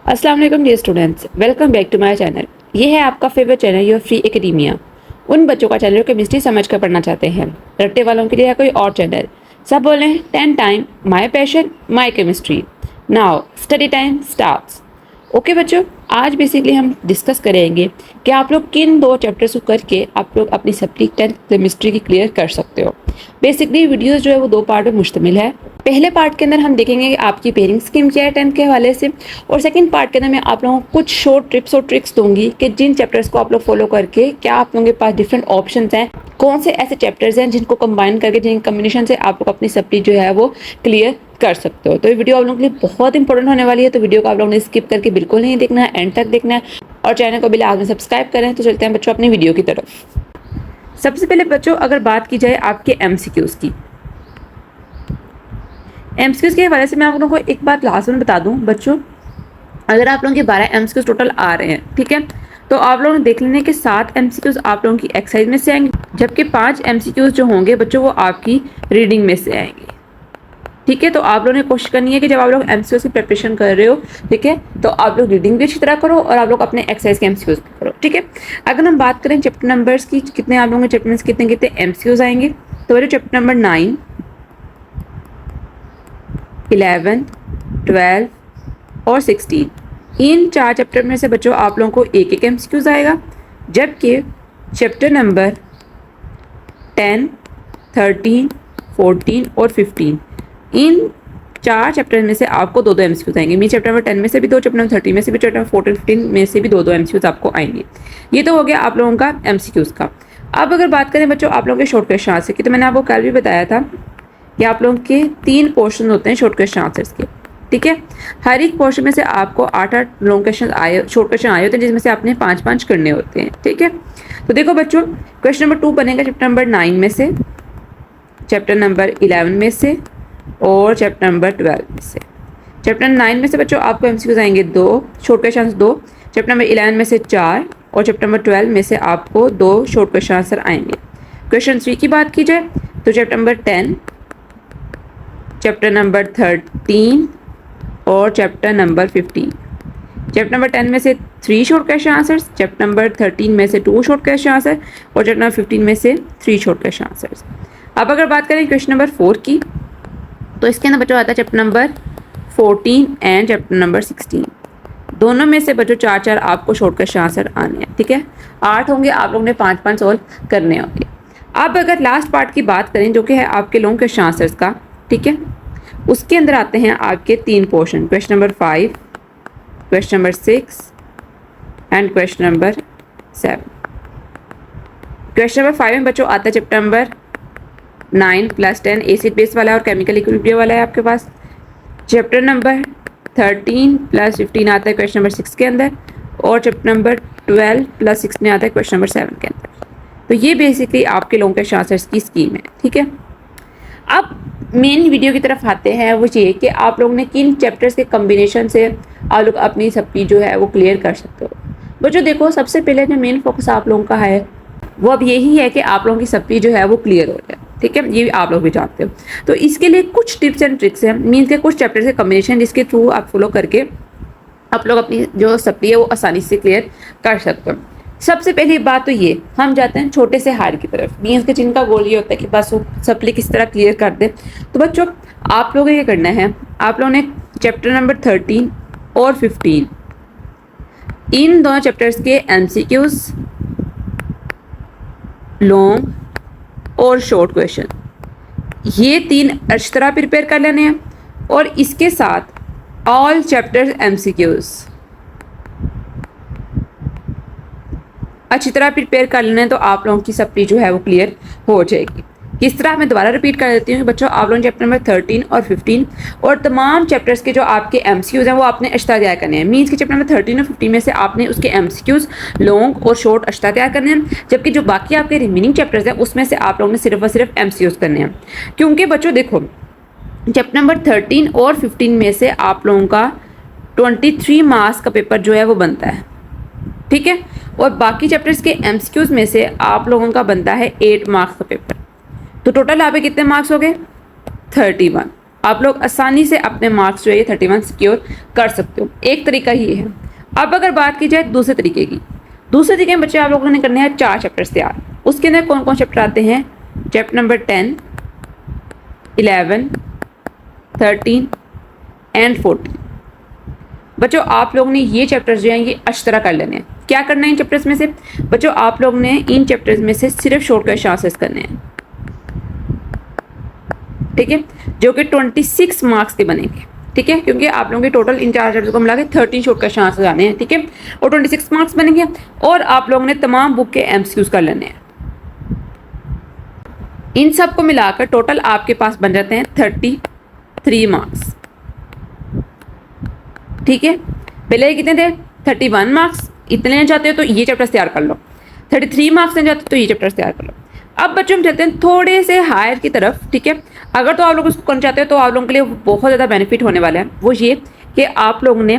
अस्सलाम वालेकुम dear students, welcome back to my channel. ये है आपका favourite channel Your Free Academia. उन बच्चों का चैनल जो केमिस्ट्री समझ कर पढ़ना चाहते हैं। रट्टे वालों के लिए है कोई और चैनल। सब बोलें 10 time my passion my chemistry. Now study time starts. Okay बच्चों, आज बेसिकली हम डिस्कस करेंगे कि आप लोग किन दो चैप्टर्स को करके आप लोग अपनी सप्ली 10th केमिस्ट्री की क्लियर कर सकते हो। बेसिकली वीडियोस जो है वो दो पार्ट में मुश्तमिल है। पहले पार्ट के अंदर हम देखेंगे कि आपकी पेयरिंग स्कीम क्या है 10th के हवाले से, और सेकंड पार्ट के अंदर मैं आप लोगों को कुछ शॉर्ट टिप्स और ट्रिक्स दूंगी कि जिन चैप्टर्स को आप लोग फॉलो करके क्या आप लोगों के पास डिफरेंट ऑप्शंस हैं, कौन से ऐसे चैप्टर्स हैं जिनको कंबाइन करके जिन कम्बिनेशन से आप लोग अपनी सप्ली जो है वो क्लियर कर सकते हो। तो ये वीडियो आप लोगों के लिए बहुत इंपॉर्टेंट होने वाली है, तो वीडियो को आप लोगों ने स्किप करके बिल्कुल नहीं देखना है, एंड तक देखना है और चैनल को भी लाजमी सब्सक्राइब करें। तो चलते हैं बच्चों अपनी वीडियो की तरफ। सबसे पहले बच्चों अगर बात की जाए आपके एमसीक्यूज की, एमसीक्यूज के हवाले से मैं आप लोगों को एक बात लास्ट में बता दूं बच्चों, अगर आप लोगों के 12 एमसीक्यूज टोटल आ रहे हैं, ठीक है, तो आप लोगों ने देख लेने के 7 एमसीक्यूज आप लोगों की एक्सरसाइज में से आएंगे, जबकि 5 एमसीक्यूज जो होंगे बच्चों वो आपकी रीडिंग में से आएंगे। ठीक है, तो आप लोगों ने कोशिश करनी है कि जब आप लोग एमसीक्यूज की प्रिपरेशन कर रहे हो, ठीक है, तो आप लोग रीडिंग भी अच्छी तरह करो और आप लोग अपने एक्सरसाइज के एमसीक्यूज भी करो। ठीक है, अगर हम बात करें चैप्टर नंबर्स की, कितने आप लोगों के चैप्टर में कितने कितने एमसीक्यूज आएंगे, तो बच्चों चैप्टर नंबर 9, 11, 12 और 16, इन 4 चैप्टर में से बच्चों आप लोगों को एक एक एमसीक्यूज आएगा, जबकि चैप्टर नंबर 10, 13, 14 और 15, इन 4 चैप्टर में से आपको 2-2 एमसीक्यूज आएंगे। मीन चैप्टर नंबर 10 में से भी 2, चैप्टर नंबर 13 में से भी, चैप्टर नंबर 14, 15 में से भी 2-2 एमसीक्यूज आपको आएंगे। ये तो हो गया आप लोगों का एमसीक्यूज का। अब अगर बात करें बच्चों आप लोगों के शॉर्ट क्वेश्चन आंसर की, तो मैंने आपको कल भी बताया था कि आप लोगों के 3 पोर्शन होते हैं शॉर्ट क्वेश्चन आंसर्स के। ठीक है, हर एक पोर्शन में से आपको 8-8 लॉन्ग क्वेश्चन आए, शॉर्ट क्वेश्चन आए होते हैं, जिसमें से आपने 5-5 करने होते हैं। ठीक है, तो देखो बच्चों, क्वेश्चन नंबर 2 बनेगा चैप्टर नंबर 9 में से, चैप्टर नंबर 11 में से और चैप्टर नंबर 12 में से। चैप्टर 9 में से बच्चों आपको एमसीक्यूज आएंगे 2, शॉर्ट क्वेश्चन 2, चैप्टर नंबर 11 में से 4 और चैप्टर नंबर 12 में से आपको 2 शॉर्ट क्वेश्चन आंसर आएंगे। क्वेश्चन 3 की बात की जाए तो चैप्टर नंबर 10, चैप्टर नंबर 13 और चैप्टर नंबर 15। चैप्टर नंबर 10 में से 3 short question answers, chapter number 13 में से 2 शॉर्ट क्वेश्चन आंसर और चैप्टर नंबर 15 में से 3 शॉर्ट क्वेश्चन आंसर्स। अब अगर बात करें क्वेश्चन नंबर 4 की, तो इसके अंदर बच्चों आता है chapter number 14 and chapter number 16। दोनों में से बच्चों 4-4 आपको शॉर्ट क्वेश्चन आंसर आने हैं। ठीक है, 8 होंगे, आप लोगों ने 5-5 सॉल्व करने होंगे। अब अगर लास्ट पार्ट की बात करें जो कि है आपके लॉन्ग क्वेश्चन आंसर्स का, ठीक है, उसके अंदर आते हैं आपके 3 portion, question number 5, question number 6 and question number 7। Question number 5 में बच्चों आता है चैप्टर नंबर 9 + 10 एसिड बेस वाला और केमिकल इक्विलिब्रियम वाला है आपके पास। चैप्टर नंबर 13 + 15 आता है क्वेश्चन नंबर 6 के अंदर, और चैप्टर नंबर 12 + 6 में आता है क्वेश्चन नंबर 7 के अंदर। तो ये बेसिकली आपके लॉन्ग क्वेश्चन आंसर्स की स्कीम है। ठीक है, अब मेन वीडियो की तरफ आते हैं, वो ये कि आप लोगों ने किन चैप्टर्स के कम्बिनेशन से आप लोग अपनी सप्ली जो है वो क्लियर कर सकते हो। बच्चों देखो, सबसे पहले जो मेन फोकस आप लोगों का है वो अब यही है कि आप लोगों की सप्ली जो है वो क्लियर हो जाए। ठीक है, ये आप लोग भी जानते हो। तो इसके लिए कुछ टिप्स एंड ट्रिक्स हैं, मीन्स के कुछ चैप्टर्स के कम्बिनेशन जिसके थ्रू आप फॉलो करके आप लोग अपनी जो सप्ली है वो आसानी से क्लियर कर सकते हो। सबसे पहली बात तो ये, हम जाते हैं छोटे से हार की तरफ, मीन्स के जिनका गोल ये होता है कि बस वो सप्ली किस तरह क्लियर कर दे। तो बच्चों आप लोगों को ये करना है, आप लोगों ने चैप्टर नंबर 13 और 15 इन दोनों चैप्टर्स के एमसीक्यूज, लॉन्ग और शॉर्ट क्वेश्चन, ये 3 अच्छी तरह प्रिपेयर कर लेने हैं, और इसके साथ ऑल चैप्टर्स एमसीक्यूज अच्छी तरह प्रिपेयर कर लेना है, तो आप लोगों की सप्ली जो है वो क्लियर हो जाएगी। किस तरह मैं दोबारा रिपीट कर देती हूँ कि बच्चों आप लोगों ने चैप्टर नंबर 13 और 15 और तमाम चैप्टर्स के जो आपके एमसीक्यूज हैं वो आपने अश्ता तैयार करने हैं। मीन्स के चैप्टर नंबर 13 और 15 में से आपने उसके एमसीक्यूज लॉन्ग और शॉर्ट अश्ता तैयार करने हैं, जबकि जो बाकी आपके रिमेनिंग चैप्टर्स हैं उसमें से आप लोगों ने सिर्फ और सिर्फ एमसीक्यूज करने हैं। क्योंकि बच्चों देखो, चैप्टर नंबर 13 और 15 में से आप लोगों का 23 मार्क्स का पेपर जो है वो बनता है। ठीक है, और बाकी चैप्टर्स के एमसीक्यूज में से आप लोगों का बनता है 8 मार्क्स का पेपर। तो टोटल यहाँ पे कितने मार्क्स हो गए? 31। आप लोग आसानी से अपने मार्क्स जो है 31 सिक्योर कर सकते हो। एक तरीका ये है। अब अगर बात की जाए दूसरे तरीके की, दूसरे तरीके में बच्चे आप लोगों ने करने हैं 4 चैप्टर्स तैयार। उसके अंदर कौन कौन चैप्टर आते हैं? Chapter number 10, 11, 13 and 14। बच्चों आप लोग ने ये चैप्टर्स जो हैं ये अच्छी तरह कर लेने हैं। क्या करना है इन चैप्टर्स में से? बच्चों आप लोग ने इन चैप्टर्स में से सिर्फ शॉर्ट क्वेश्चन आंसर्स करने हैं, ठीक है, जो कि 26 मार्क्स के बनेंगे, ठीक है, क्योंकि आप लोगों के टोटल इन 4 चैप्टर को मिला के 13 शॉर्ट क्वेश्चन आंसर आने हैं, ठीक है, और 26 मार्क्स बनेंगे। और आप लोगों ने तमाम बुक के एमसीक्यूज कर लेने हैं। इन सब को मिलाकर टोटल आपके पास बन जाते हैं 33 मार्क्स, ठीक है। पहले कितने थे? 31 मार्क्स। इतने लेना चाहते हो तो ये चैप्टर्स तैयार कर लो। 33 मार्क्स लेना चाहते हो तो ये चैप्टर्स तैयार कर लो। अब बच्चों हम चलते हैं थोड़े से हायर की तरफ, ठीक है। अगर तो आप लोग उसको करना चाहते हो तो आप लोगों के लिए बहुत ज़्यादा बेनिफिट होने वाला है। वो ये कि आप लोगों ने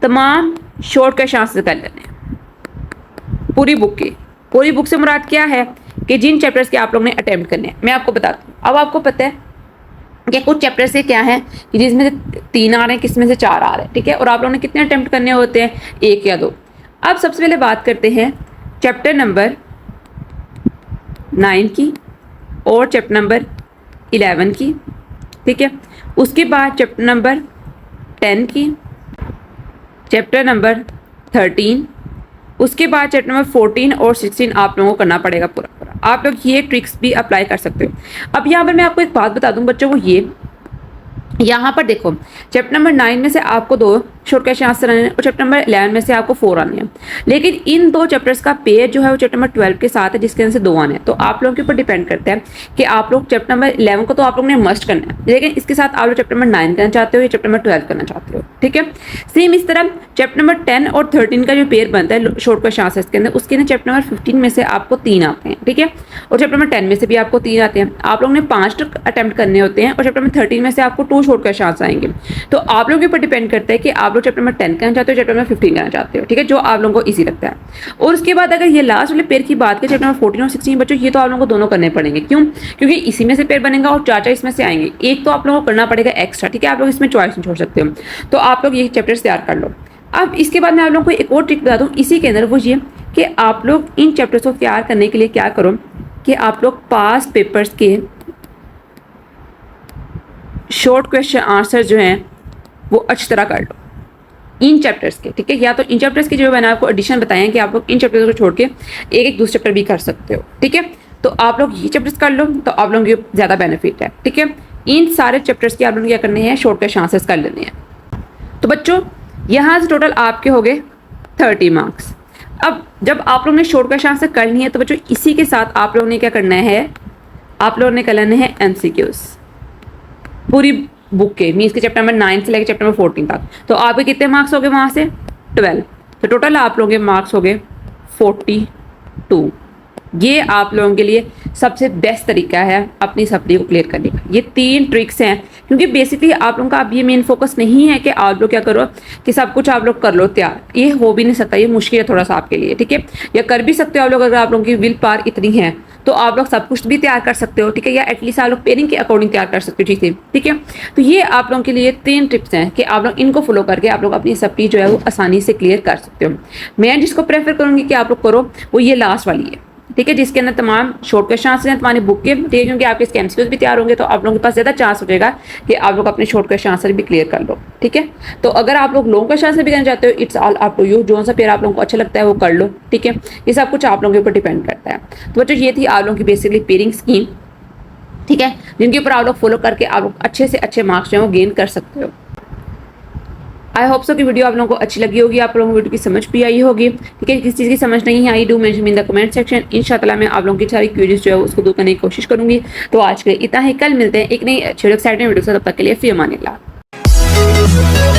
तमाम शॉर्ट क्वेश्चन आंसर कर लेने हैं पूरी बुक के। पूरी बुक से मुराद क्या है कि जिन चैप्टर्स के आप लोग ने अटेम्प्ट करने हैं। मैं आपको बताती हूँ। अब आपको पता है कि कुछ चैप्टर से क्या है कि जिसमें से 3 आ रहे हैं, किसमें से 4 आ रहे हैं, ठीक है, और आप लोगों ने कितने अटेम्प्ट करने होते हैं? 1 या 2। अब सबसे पहले बात करते हैं चैप्टर नंबर 9 की और चैप्टर नंबर 11 की, ठीक है। उसके बाद चैप्टर नंबर 10 की, चैप्टर नंबर 13, उसके बाद चैप्टर नंबर 14 और 16 आप लोगों को करना पड़ेगा पूरा पूरा। आप लोग ये ट्रिक्स भी अप्लाई कर सकते हो। अब यहाँ पर मैं आपको एक बात बता दूं बच्चों, वो ये यहाँ पर देखो चैप्टर नंबर 9 में से आपको 2 शॉर्ट क्वेश्चन आंसर आने हैं और चैप्टर नंबर 11 में से आपको 4 आने हैं। लेकिन इन 2 चैप्टर्स का पेयर जो है वो चैप्टर नंबर 12 के साथ है, जिसके अंदर से 2 आने हैं। तो आप लोगों के ऊपर डिपेंड करता है कि आप लोग चैप्टर नंबर 11 को तो आप लोगों ने मस्ट करना है, लेकिन इसके साथ आप लोग चैप्टर नंबर 9 करना चाहते हो या चैप्टर नंबर 12 करना चाहते हो, ठीक है। सेम इस तरह चैप्टर नंबर 10 और 13 का जो पेयर बनता है शॉर्ट क्वेश्चन आंसर्स के अंदर, उसके अंदर चैप्टर नंबर 15 में से आपको 3 आते हैं, ठीक है, और चैप्टर नंबर 10 में से भी आपको 3 आते हैं। आप लोगों ने 5 अटेम्प्ट करने होते हैं और चैप्टर नंबर 13 में से आपको 2 शॉर्ट क्वेश्चन आंसर आएंगे। तो आप लोगों के ऊपर डिपेंड करता है कि आप लोग चैप्टर नंबर 10 करना चाहते हो, चैप्टर नंबर 15 करना चाहते हो, ठीक है, जो आप लोगों को इजी लगता है। और उसके बाद अगर ये लास्ट वाले पेयर की बात करें, चैप्टर नंबर 14 और 16 बच्चों, ये तो आप लोगों को दोनों करने पड़ेंगे। क्यों? क्योंकि इसी में से पेयर बनेगा और 4 इसमें से आएंगे। एक तो आप लोगों को करना पड़ेगा एक्स्ट्रा, ठीक है, आप लोग इसमें चॉइस नहीं छोड़ सकते हो। तो आप लोग ये चैप्टर्स तैयार कर लो। अब इसके बाद मैं आप लोगों को एक और ट्रिक बता दूं इसी के अंदर, वो ये कि आप लोग इन चैप्टर्स को तैयार करने के लिए क्या करो कि आप लोग पास पेपर्स के शॉर्ट क्वेश्चन आंसर जो हैं वो अच्छी तरह कर लो इन चैप्टर्स के, ठीक है। या तो इन चैप्टर्स के जो मैंने आपको एडिशन बताए हैं कि आप लोग इन चैप्टर्स को छोड़ के एक दूसरे चैप्टर भी कर सकते हो, ठीक है। तो आप लोग ये चैप्टर्स कर लो तो आप लोगों को ज़्यादा बेनिफिट है, ठीक है। इन सारे चैप्टर्स के आप लोगों को क्या करने हैं? शॉर्ट क्वेश्चन आंसर्स कर लेने हैं। तो बच्चों यहाँ से टोटल आपके हो गए 30 मार्क्स। अब जब आप लोगों ने शॉर्ट क्वेश्चन आंसर कर लिए हैं तो बच्चों इसी के साथ आप लोगों ने क्या करना है? आप लोगों ने कर लेने हैं MCQs पूरी बुक के, मीन्स के चैप्टर नंबर 9 से लेकर चैप्टर नंबर 14 तक। तो आपके कितने मार्क्स हो गए वहाँ से? 12। तो टोटल आप लोगों के मार्क्स हो गए 42। ये आप लोगों के लिए सबसे बेस्ट तरीका है अपनी सप्ली को क्लियर करने का। ये 3 ट्रिक्स हैं, क्योंकि बेसिकली आप लोगों का अब ये मेन फोकस नहीं है कि आप लोग क्या करो कि सब कुछ आप लोग कर लो तैयार। ये हो भी नहीं सकता, ये मुश्किल है थोड़ा सा आपके लिए, ठीक है। या कर भी सकते हो आप लोग, अगर आप लोगों की विल पावर इतनी है तो आप लोग सब कुछ भी तैयार कर सकते हो, ठीक है, या एटलीस्ट आप लोग पेयरिंग के अकॉर्डिंग तैयार कर सकते हो, ठीक है। तो ये आप लोगों के लिए 3 टिप्स हैं कि आप लोग इनको फॉलो करके आप लोग अपनी सप्ली जो है वो आसानी से क्लियर कर सकते हो। मैं जिसको प्रेफर करूँगी कि आप लोग करो वो ये लास्ट वाली है, ठीक है, जिसके अंदर तमाम शॉर्ट क्वेश्चन आंसर हैं तुम्हारी बुक के, ठीक है, क्योंकि आपके इसके MCQs भी तैयार होंगे तो आप लोगों के पास ज़्यादा चांस हो जाएगा कि आप लोग अपने शॉर्ट क्वेश्चन आंसर भी क्लियर कर लो, ठीक है। तो अगर आप लोग लॉन्ग क्वेश्चन आंसर भी करना चाहते हो, it's all up to you, जो सा पेयर आप लोगों को अच्छा लगता है वो कर लो, ठीक है। ये सब कुछ आप लोगों के ऊपर डिपेंड करता है। तो बच्चों ये थी आप लोगों की बेसिकली पेयरिंग स्कीम, ठीक है, जिनके ऊपर आप लोग फॉलो करके आप लोग अच्छे से अच्छे मार्क्स जो है वो गेन कर सकते हो। आई होप सो कि वीडियो आप लोगों को अच्छी लगी होगी, आप लोगों को वीडियो की समझ भी आई होगी, ठीक है। किसी चीज़ की समझ नहीं आई, do mention in the comment section. इंशाल्लाह मैं आप लोगों की सारी क्वेरीज जो है उसको दूर करने की कोशिश करूंगी। तो आज के लिए इतना ही, कल मिलते हैं एक नई अच्छी एक्साइटिंग वीडियो से, तब तक के लिए फी अमान अल्लाह।